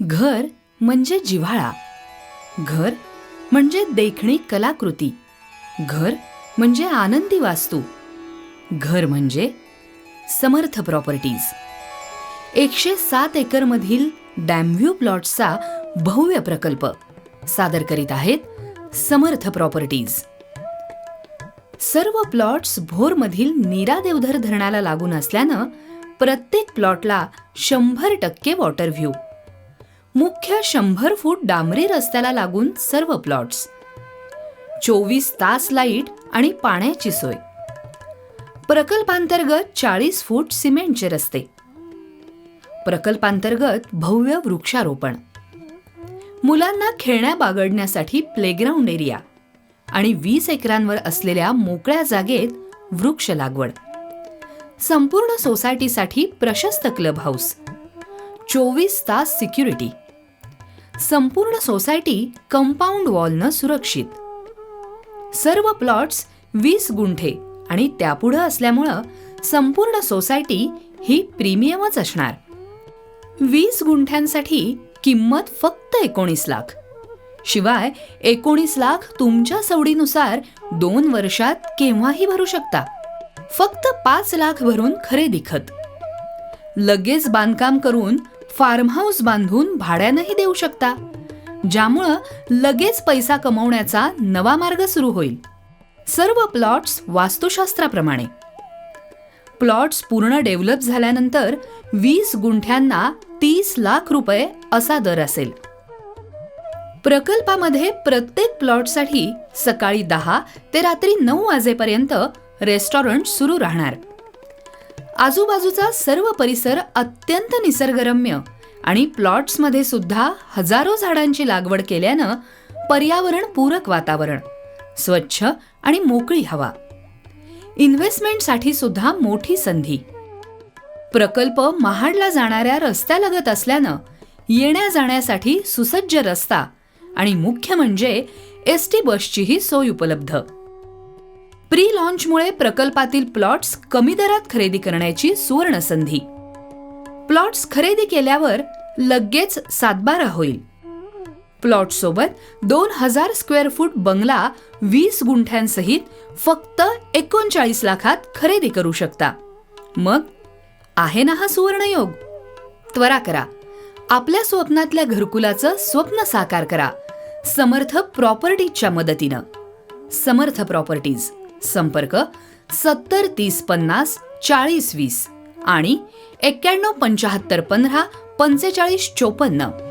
घर म्हणजे जिव्हाळा, घर म्हणजे देखणी कलाकृती, घर म्हणजे आनंदी वास्तू, घर म्हणजे समर्थ प्रॉपर्टीज. 107 एकरमधील डॅमव्ह्यू प्लॉट्सचा भव्य प्रकल्प सादर करीत आहेत समर्थ प्रॉपर्टीज. सर्व प्लॉट्स भोरमधील नीरा देवधर धरणाला लागून असल्यानं प्रत्येक प्लॉटला 100% वॉटर व्ह्यू. मुख्य 100 फूट डांबरी रस्त्याला लागून सर्व प्लॉट्स. 24 तास लाईट आणि पाण्याची सोय. प्रकल्पांतर्गत 40 फूट सिमेंटचे रस्ते. प्रकल्पांतर्गत भव्य वृक्षारोपण. मुलांना खेळण्या बागडण्यासाठी प्लेग्राऊंड एरिया आणि 20 एकरांवर असलेल्या मोकळ्या जागेत वृक्ष लागवड. संपूर्ण सोसायटीसाठी प्रशस्त क्लब हाऊस. 24 तास सिक्युरिटी. संपूर्ण सोसायटी कंपाऊंड वॉलनं सुरक्षित. सर्व प्लॉट्स 20 गुंठे आणि त्यापुढे असल्यामुळं संपूर्ण सोसायटी ही प्रीमियमच असणार. 20 गुंठ्यांसाठी किंमत फक्त 19 लाख. शिवाय 19 लाख तुमच्या सवडीनुसार 2 वर्षात केव्हाही भरू शकता. फक्त 5 लाख भरून खरेदी खत. लगेच बांधकाम करून फार्म हाऊस बांधून भाड्यानंही देऊ शकता, ज्यामुळं लगेच पैसा कमवण्याचा नवा मार्ग सुरू होईल. सर्व प्लॉट्स वास्तुशास्त्राप्रमाणे. प्लॉट्स पूर्ण डेव्हलप झाल्यानंतर 20 गुंठ्यांना 30 लाख रुपये असा दर असेल. प्रकल्पामध्ये प्रत्येक प्लॉटसाठी सकाळी 10 ते रात्री 9 वाजेपर्यंत रेस्टॉरंट सुरू राहणार. आजूबाजूचा सर्व परिसर अत्यंत निसर्गरम्य आणि प्लॉट्समध्ये सुद्धा हजारो झाडांची लागवड केल्यानं पर्यावरण पूरक वातावरण, स्वच्छ आणि मोकळी हवा. इन्व्हेस्टमेंटसाठी सुद्धा मोठी संधी. प्रकल्प महाडला जाणाऱ्या रस्त्यालगत असल्यानं येण्या जाण्यासाठी सुसज्ज रस्ता आणि मुख्य म्हणजे एसटी बसचीही सोय उपलब्ध. प्री लॉन्चमुळे प्रकल्पातील प्लॉट्स कमी दरात खरेदी करण्याची सुवर्ण संधी. प्लॉट्स खरेदी केल्यावर लगेच सातबारा होईल. प्लॉट सोबत 2000 स्क्वेअर फूट बंगला 20 गुंठ्यांसहित फक्त 39 लाखात खरेदी करू शकता. मग आहे ना हा सुवर्णयोग? त्वरा करा. आपल्या स्वप्नातल्या घरकुलाचं स्वप्न साकार करा समर्थ प्रॉपर्टीजच्या मदतीनं. समर्थ प्रॉपर्टीज. संपर्क 70 30 50 40 20 आणि 91 75 15 45 54.